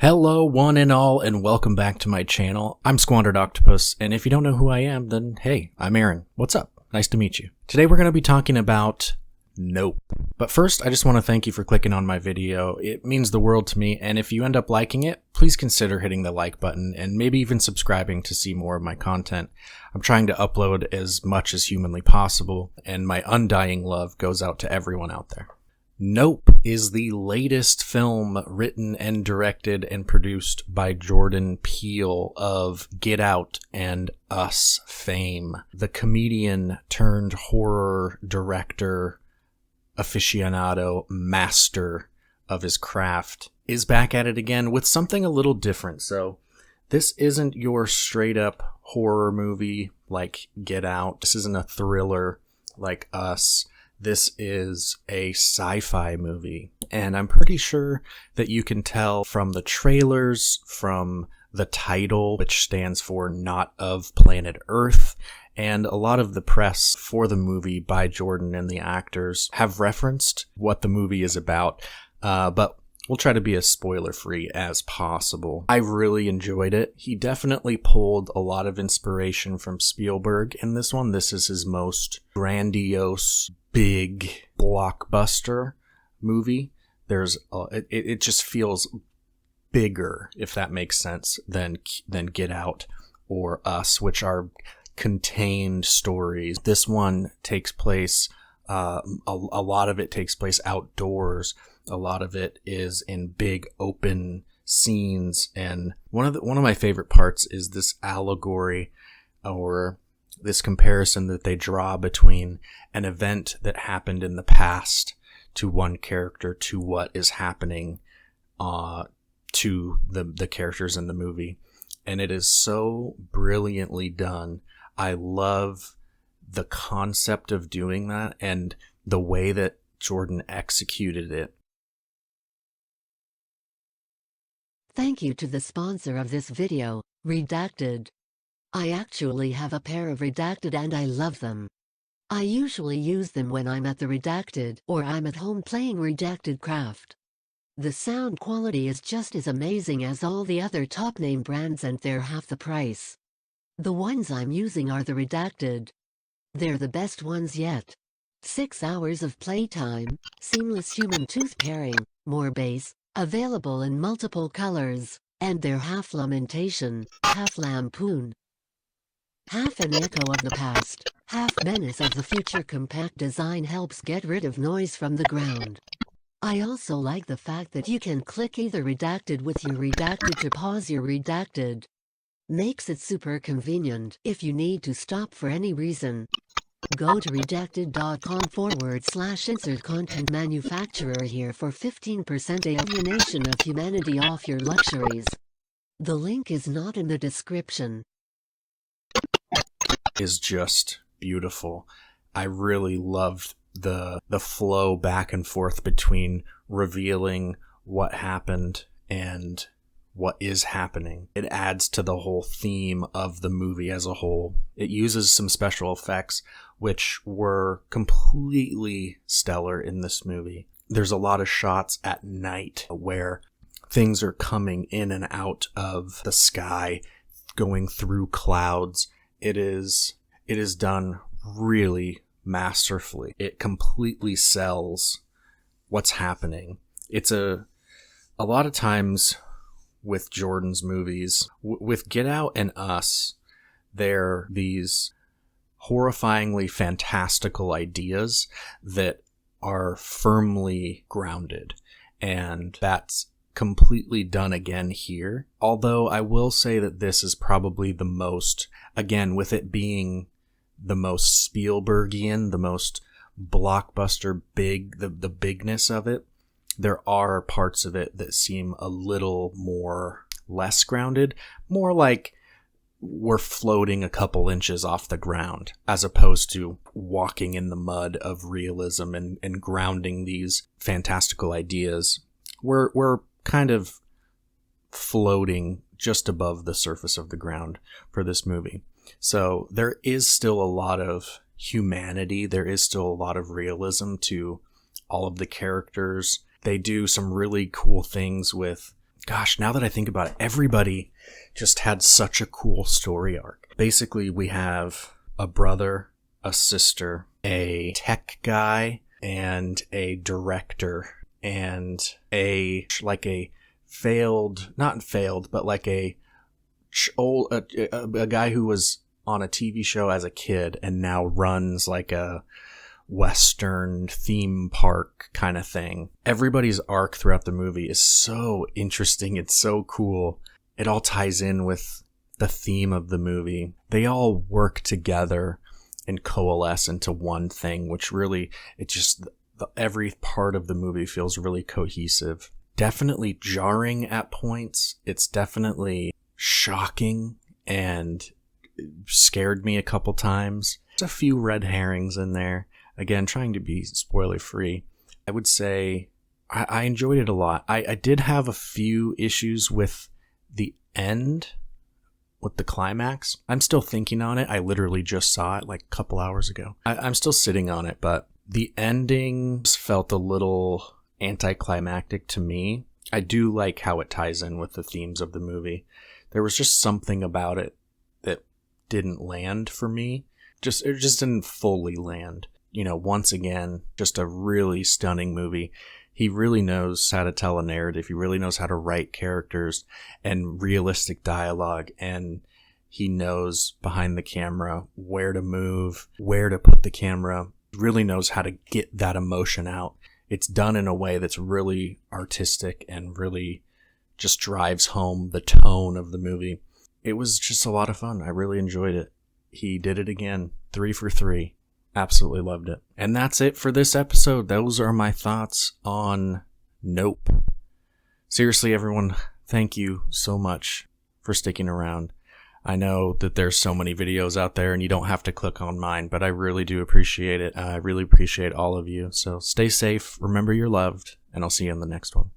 Hello, one and all, and welcome back to my channel. I'm Squandered Octopus, and if you don't know who I am, then hey, I'm Aaron. What's up? Nice to meet you. Today we're going to be talking about Nope. But first, I just want to thank you for clicking on my video. It means the world to me, and if you end up liking it, please consider hitting the like button and maybe even subscribing to see more of my content. I'm trying to upload as much as humanly possible, and my undying love goes out to everyone out there. Nope is the latest film written and directed and produced by Jordan Peele of Get Out and Us fame. The comedian turned horror director, aficionado, master of his craft is back at it again with something a little different. So this isn't your straight up horror movie like Get Out. This isn't a thriller like Us. This is a sci-fi movie, and I'm pretty sure that you can tell from the trailers, from the title, which stands for Not of Planet Earth, and a lot of the press for the movie by Jordan and the actors have referenced what the movie is about, but we'll try to be as spoiler-free as possible. I really enjoyed it. He definitely pulled a lot of inspiration from Spielberg in this one. This is his most grandiose, big blockbuster movie. It just feels bigger, if that makes sense, than Get Out or Us, which are contained stories. This one takes place, a lot of it takes place outdoors. A lot of it is in big open scenes, and one of my favorite parts is this allegory or this comparison that they draw between an event that happened in the past to one character to what is happening to the characters in the movie. And it is so brilliantly done. I love the concept of doing that and the way that Jordan executed it. Thank you to the sponsor of this video, Redacted. I actually have a pair of Redacted and I love them. I usually use them when I'm at the Redacted or I'm at home playing Redacted Craft. The sound quality is just as amazing as all the other top name brands and they're half the price. The ones I'm using are the Redacted. They're the best ones yet. 6 hours of playtime, seamless human tooth pairing, more bass, available in multiple colors, and they're half lamentation, half lampoon. Half an echo of the past, half menace of the future. Compact design helps get rid of noise from the ground. I also like the fact that you can click either Redacted with your Redacted to pause your Redacted. Makes it super convenient if you need to stop for any reason. Go to redacted.com/insert content manufacturer here for 15% alienation of humanity off your luxuries. The link is not in the description. Is just beautiful. I really loved the flow back and forth between revealing what happened and what is happening. It adds to the whole theme of the movie as a whole. It uses some special effects which were completely stellar in this movie. There's a lot of shots at night where things are coming in and out of the sky, going through clouds. It is done really masterfully. It completely sells what's happening. It's a lot of times with Jordan's movies, with Get Out and Us, they're these horrifyingly fantastical ideas that are firmly grounded, and that's completely done again here. Although I will say that this is probably the most, again, with it being the most Spielbergian, the most blockbuster big, the bigness of it, there are parts of it that seem a little more less grounded, more like we're floating a couple inches off the ground, as opposed to walking in the mud of realism and grounding these fantastical ideas. We're kind of floating just above the surface of the ground for this movie. So there is still a lot of humanity. There is still a lot of realism to all of the characters. They do some really cool things with gosh, now that I think about it, everybody just had such a cool story arc. Basically, we have a brother, a sister, a tech guy, and a director, and a guy who was on a TV show as a kid and now runs like a Western theme park kind of thing. Everybody's arc throughout the movie is so interesting. It's so cool. It all ties in with the theme of the movie. They all work together and coalesce into one thing, which really, every part of the movie feels really cohesive. Definitely jarring at points. It's definitely shocking and scared me a couple times. There's a few red herrings in there. Again, trying to be spoiler free. I would say I enjoyed it a lot. I did have a few issues with the end, with the climax. I'm still thinking on it. I literally just saw it like a couple hours ago. I'm still sitting on it, but the ending felt a little anticlimactic to me. I do like how it ties in with the themes of the movie. There was just something about it that didn't land for me. It just didn't fully land. You know, once again, just a really stunning movie. He really knows how to tell a narrative. He really knows how to write characters and realistic dialogue. And he knows behind the camera where to move, where to put the camera. He really knows how to get that emotion out. It's done in a way that's really artistic and really just drives home the tone of the movie. It was just a lot of fun. I really enjoyed it. He did it again. 3 for 3. Absolutely loved it. And that's it for this episode. Those are my thoughts on Nope. Seriously, everyone, thank you so much for sticking around. I know that there's so many videos out there and you don't have to click on mine, but I really do appreciate it. I really appreciate all of you. So stay safe, remember you're loved, and I'll see you in the next one.